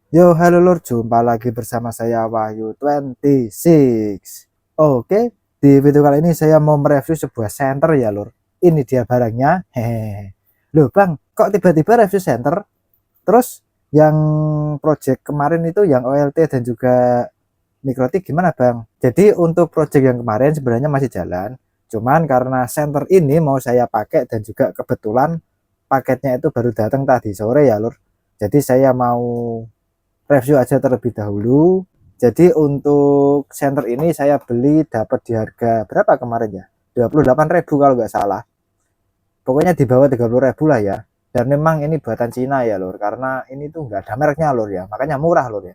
Yo, halo Lur, jumpa lagi bersama saya Wahyu 26. Oke, di video kali ini saya mau mereview sebuah center ya Lur. Ini dia barangnya. Hehehe. Loh Bang, kok tiba-tiba review center? Terus yang project kemarin itu yang OLT dan juga Mikrotik gimana Bang? Jadi untuk project yang kemarin sebenarnya masih jalan. Cuman karena center ini mau saya pakai dan juga kebetulan paketnya itu baru datang tadi sore ya Lur. Jadi saya mau review aja terlebih dahulu. Jadi untuk center ini saya beli dapat di harga berapa kemarin ya? 28.000 kalau nggak salah. Pokoknya di bawah 30.000 lah ya. Dan memang ini buatan Cina ya lor, karena ini tuh nggak ada mereknya lor ya, makanya murah lor ya.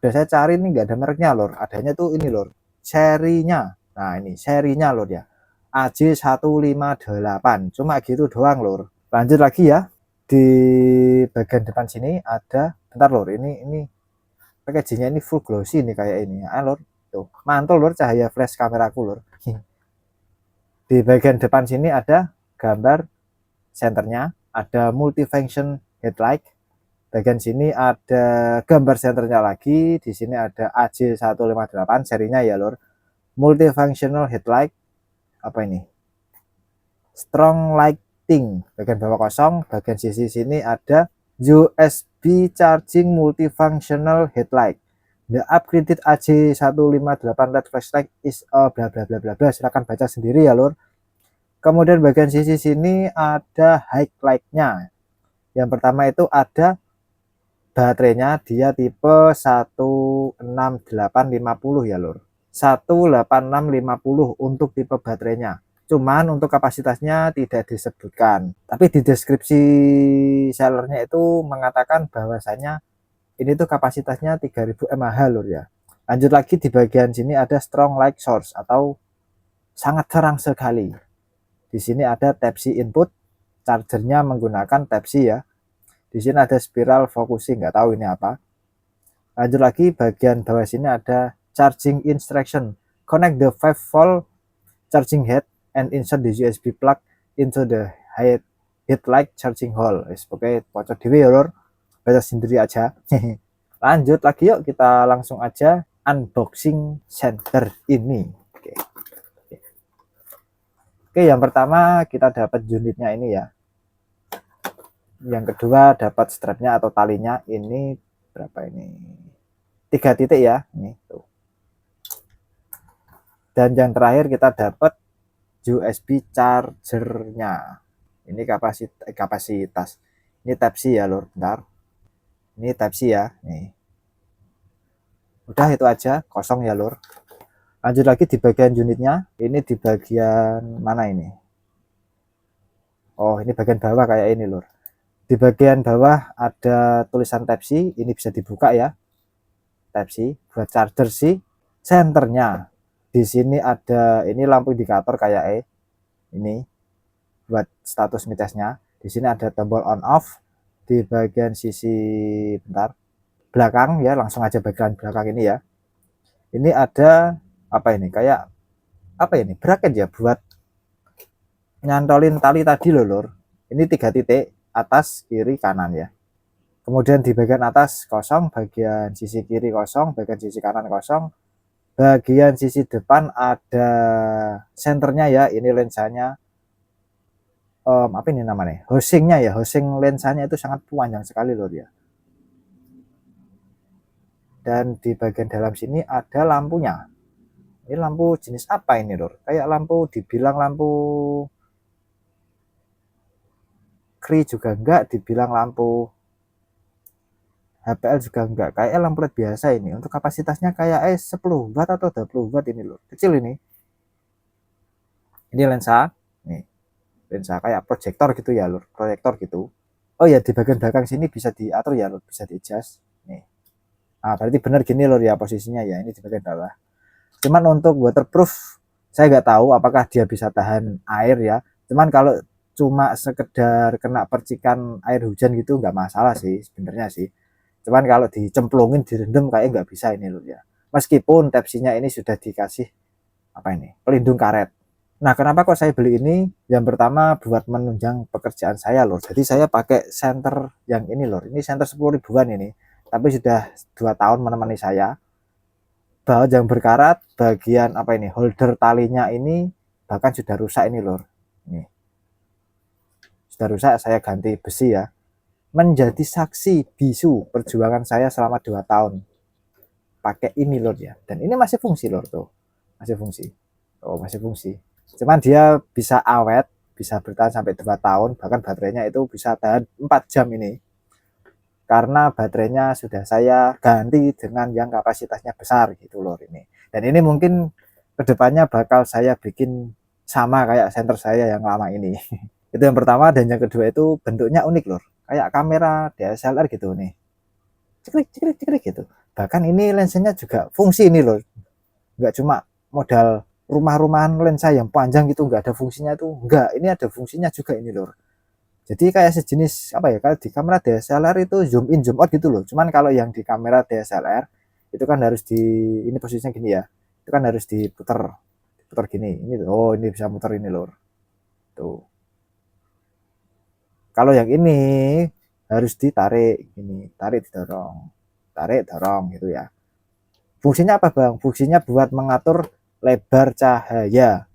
Udah saya cari ini nggak ada mereknya lor, adanya tuh ini lor, serinya. Nah ini serinya lor ya, AJ158, cuma gitu doang lor. Lanjut lagi ya, di bagian depan sini ada, bentar lor, ini packagingnya ini full glossy nih kayak ini ya lor, tuh mantul lor cahaya flash kameraku lor. Di bagian depan sini ada gambar senternya, ada multifunction headlight. Bagian sini ada gambar senternya lagi, di sini ada AJ158 serinya ya lor, multifunctional headlight. Apa ini, strong lighting. Bagian bawah kosong, bagian sisi sini ada USB charging multifunctional headlight. The upgraded AJ158 LED flashlight is a bla bla bla bla bla. Silakan baca sendiri ya lur. Kemudian bagian sisi sini ada highlight-nya. Yang pertama itu ada baterainya, dia tipe 16850 ya lur. 18650 untuk tipe baterainya. Cuman untuk kapasitasnya tidak disebutkan. Tapi di deskripsi sellernya itu mengatakan bahwasanya ini tuh kapasitasnya 3000 mAh lur ya. Lanjut lagi di bagian sini ada strong light source atau sangat terang sekali. Di sini ada Type-C input, chargernya menggunakan Type-C ya. Di sini ada spiral focusing, nggak tahu ini apa. Lanjut lagi bagian bawah sini ada charging instruction. Connect the 5V charging head and insert the USB plug into the headlight charging hole. Oke, pocok dewe ya lor, baca sendiri aja. Lanjut lagi yuk, kita langsung aja unboxing center ini. Oke, yang pertama kita dapat unitnya ini ya. Yang kedua dapat strapnya atau talinya, ini berapa ini? 3 titik ya, ini tuh. Dan yang terakhir kita dapat USB chargernya. Ini kapasitas. Ini Type-C ya lor, bentar. Ini Type-C ya, nih. Udah itu aja, kosong ya lor. Lanjut lagi di bagian unitnya. Ini di bagian mana ini? Oh, ini bagian bawah kayak ini lor. Di bagian bawah ada tulisan Type-C, ini bisa dibuka ya. Type-C buat charger sih. Senternya di sini ada ini lampu indikator kayak ini buat status mitesnya. Di sini ada tombol on off. Di bagian sisi bentar belakang ya, langsung aja bagian belakang ini ya. Ini ada apa ini, kayak apa ini, bracket ya buat nyantolin tali tadi loh lor. Ini 3 titik, atas kiri kanan ya. Kemudian di bagian atas kosong, bagian sisi kiri kosong, bagian sisi kanan kosong. Bagian sisi depan ada senternya ya, ini lensanya, apa ini namanya, housingnya ya, housing lensanya itu sangat panjang sekali loh ya. Dan di bagian dalam sini ada lampunya. Ini lampu jenis apa ini lor, kayak lampu, dibilang lampu Cree juga enggak, dibilang lampu HPL juga enggak, kayak lampu LED biasa ini. Untuk kapasitasnya kayak 10 watt atau 20 watt ini loh, kecil ini. Ini lensa, nih lensa kayak proyektor gitu ya lur, proyektor gitu. Oh ya, di bagian belakang sini bisa diatur ya lur, bisa di adjust nih. Ah berarti benar gini lur ya posisinya ya, ini di bagian bawah. Cuman untuk waterproof saya nggak tahu apakah dia bisa tahan air ya. Cuman kalau cuma sekedar kena percikan air hujan gitu nggak masalah sih sebenarnya sih. Cuman kalau dicemplungin, direndam kayak nggak bisa ini lur ya. Meskipun Type-C-nya ini sudah dikasih apa ini, pelindung karet. Nah, kenapa kok saya beli ini? Yang pertama buat menunjang pekerjaan saya lor. Jadi saya pakai senter yang ini lor. Ini senter 10 ribuan ini. tapi sudah 2 tahun menemani saya. Baut yang berkarat, bagian apa ini, holder talinya ini bahkan sudah rusak ini lor. Ini sudah rusak, saya ganti besi ya. Menjadi saksi bisu perjuangan saya selama 2 tahun pakai ini lor ya. Dan ini masih fungsi lor tuh, masih fungsi. Oh masih fungsi. Cuman dia bisa awet, bisa bertahan sampai 2 tahun, bahkan baterainya itu bisa tahan 4 jam ini. Karena baterainya sudah saya ganti dengan yang kapasitasnya besar gitu loh ini. Dan ini mungkin kedepannya bakal saya bikin sama kayak senter saya yang lama ini. Itu yang pertama. Dan yang kedua itu bentuknya unik loh, kayak kamera DSLR gitu nih, cekrik cekrik cekrik gitu. Bahkan ini lensanya juga fungsi ini loh, nggak cuma modal rumah-rumahan lensa yang panjang gitu nggak ada fungsinya tuh, nggak, ini ada fungsinya juga ini loh. Jadi kayak sejenis apa ya, kalau di kamera DSLR itu zoom in zoom out gitu loh. Cuman kalau yang di kamera DSLR itu kan harus di, ini posisinya gini ya, itu kan harus diputar gini. Ini oh ini bisa muter ini loh. Tuh. Kalau yang ini harus ditarik gini, tarik didorong, tarik dorong gitu ya. Fungsinya apa bang? Fungsinya buat mengatur lebar cahaya.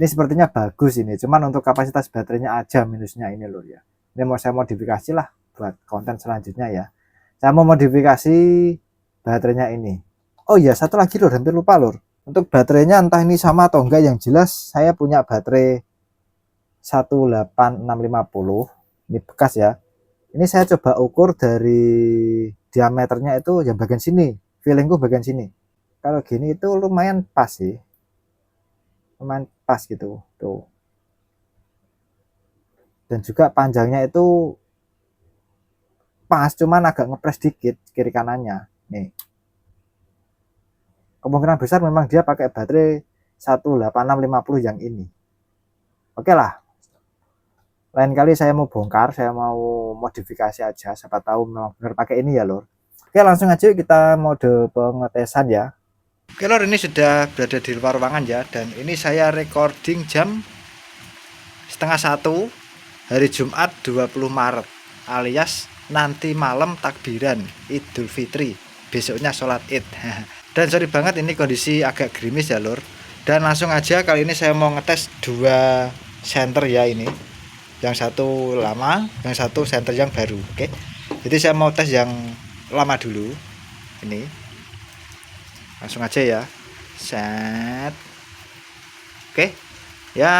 Ini sepertinya bagus ini, cuman untuk kapasitas baterainya aja minusnya ini loh ya. Ini mau saya modifikasi lah buat konten selanjutnya ya. Saya mau modifikasi baterainya ini. Oh iya, satu lagi loh, hampir lupa loh. Untuk baterainya entah ini sama atau enggak, yang jelas saya punya baterai 18650. Ini bekas ya. Ini saya coba ukur dari diameternya itu yang bagian sini. Feelingku bagian sini. Kalau gini itu lumayan pas sih. Lumayan pas gitu tuh. Dan juga panjangnya itu pas, cuman agak ngepres dikit kiri kanannya nih. Kemungkinan besar memang dia pakai baterai 18650 yang ini. Oke lah, lain kali saya mau bongkar, saya mau modifikasi aja, siapa tahu memang benar pakai ini ya lor. Oke, langsung aja kita mode pengetesan ya. Oke lor, ini sudah berada di luar ruangan ya, dan ini saya recording jam setengah 1 hari Jumat 20 Maret alias nanti malam takbiran Idul Fitri, besoknya sholat Id. Dan sorry banget ini kondisi agak gerimis ya lor. Dan langsung aja kali ini saya mau ngetes 2 senter ya ini. Yang satu lama, yang satu senter yang baru. Oke. Jadi saya mau tes yang lama dulu. Ini. Langsung aja ya. Set. Oke. Ya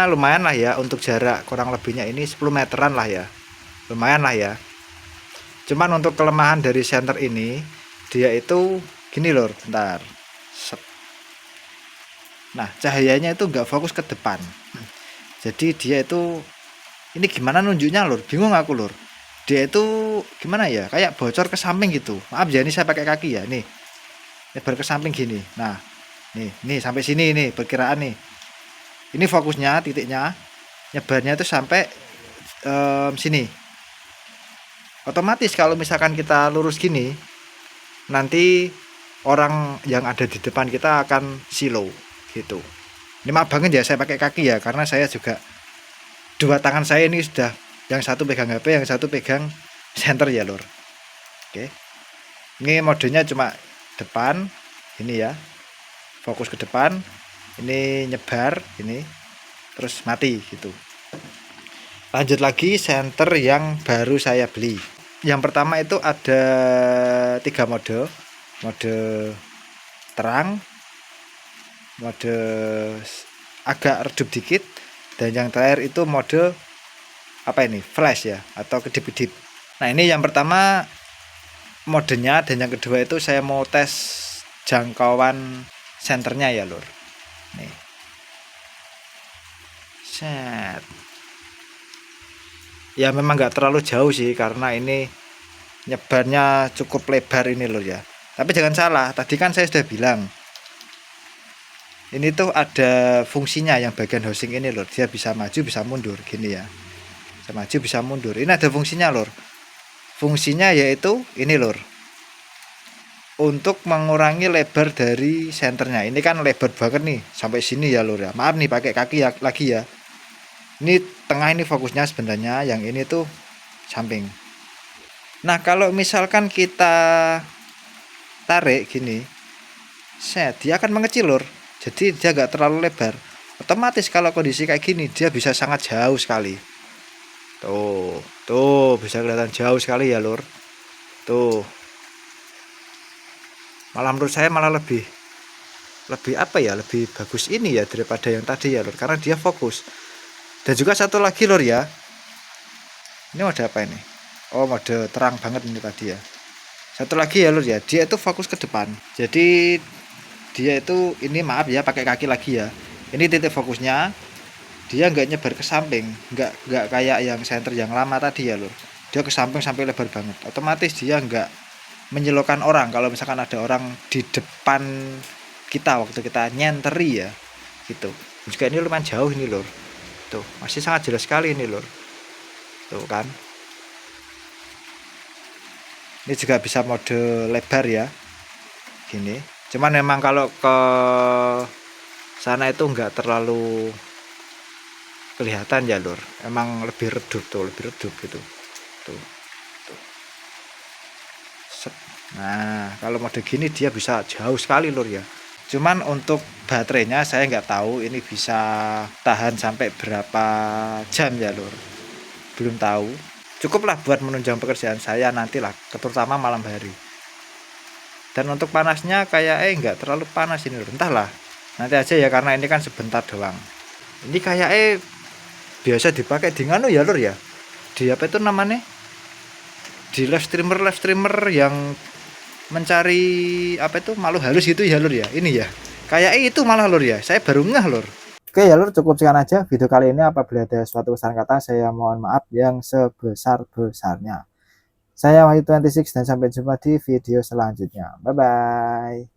lumayan lah ya, untuk jarak kurang lebihnya ini 10 meteran lah ya, lumayan lah ya. Cuman untuk kelemahan dari senter ini, dia itu gini lor, bentar. Nah cahayanya itu nggak fokus ke depan, jadi dia itu ini gimana nunjuknya lor, bingung aku lor. Dia itu gimana ya, kayak bocor ke samping gitu. Maaf ya, ini saya pakai kaki ya, nih lebar ke samping gini. Nah nih sampai sini nih perkiraan nih. Ini fokusnya, titiknya nyebarnya itu sampai sini. Otomatis kalau misalkan kita lurus gini, nanti orang yang ada di depan kita akan silo gitu. Ini maaf banget ya saya pakai kaki ya, karena saya juga dua tangan saya ini sudah, yang satu pegang HP, yang satu pegang senter ya lor. Oke. Ini modenya cuma depan ini ya. Fokus ke depan. Ini nyebar ini terus mati gitu. Lanjut lagi senter yang baru saya beli. Yang pertama itu ada 3 mode terang, mode agak redup dikit, dan yang terakhir itu mode apa ini, flash ya atau kedip-kedip. Nah ini yang pertama modenya, dan yang kedua itu saya mau tes jangkauan senternya ya lur. Nih. Set. Ya memang nggak terlalu jauh sih, karena ini nyebarnya cukup lebar ini loh ya. Tapi jangan salah, tadi kan saya sudah bilang ini tuh ada fungsinya yang bagian housing ini loh. Dia bisa maju bisa mundur gini ya. Bisa maju bisa mundur. Ini ada fungsinya lor. Fungsinya yaitu ini lor, untuk mengurangi lebar dari senternya. Ini kan lebar banget nih sampai sini ya lur ya. Maaf nih pakai kaki ya lagi ya. Ini tengah ini fokusnya sebenarnya, yang ini tuh samping. Nah, kalau misalkan kita tarik gini, dia akan mengecil lur. Jadi dia nggak terlalu lebar. Otomatis kalau kondisi kayak gini dia bisa sangat jauh sekali. Tuh bisa kelihatan jauh sekali ya lur. Tuh. Malah menurut saya malah lebih apa ya, lebih bagus ini ya daripada yang tadi ya lur, karena dia fokus. Dan juga satu lagi lur ya, ini mode apa ini? Oh, mode terang banget ini tadi ya. Satu lagi ya lur ya, dia itu fokus ke depan. Jadi dia itu ini, maaf ya pakai kaki lagi ya, ini titik fokusnya. Dia nggak nyebar ke samping, nggak kayak yang center yang lama tadi ya lur. Dia ke samping sampai lebar banget. Otomatis dia nggak menyilaukan orang kalau misalkan ada orang di depan kita waktu kita nyenteri ya gitu. Juga ini lumayan jauh ini lur. Tuh masih sangat jelas sekali ini lur. Tuh kan, ini juga bisa mode lebar ya gini. Cuman memang kalau ke sana itu nggak terlalu kelihatan ya lur, emang lebih redup tuh, lebih redup gitu tuh. Nah kalau mode gini dia bisa jauh sekali lur ya. Cuman untuk baterainya saya nggak tahu ini bisa tahan sampai berapa jam ya lur, belum tahu. Cukuplah buat menunjang pekerjaan saya nantilah, terutama malam hari. Dan untuk panasnya kayak nggak terlalu panas ini lur, entahlah nanti aja ya, karena ini kan sebentar doang. Ini kayak biasa dipakai di nganu ya lur ya, di apa itu namanya, di live streamer yang mencari apa itu makhluk halus gitu ya lur ya. Ini ya kayak itu malah lur ya, saya baru ngeh lur. Oke ya lur, cukup sekian aja video kali ini. Apabila ada suatu kesalahan kata, saya mohon maaf yang sebesar-besarnya. Saya Wahyu 26 dan sampai jumpa di video selanjutnya. Bye bye.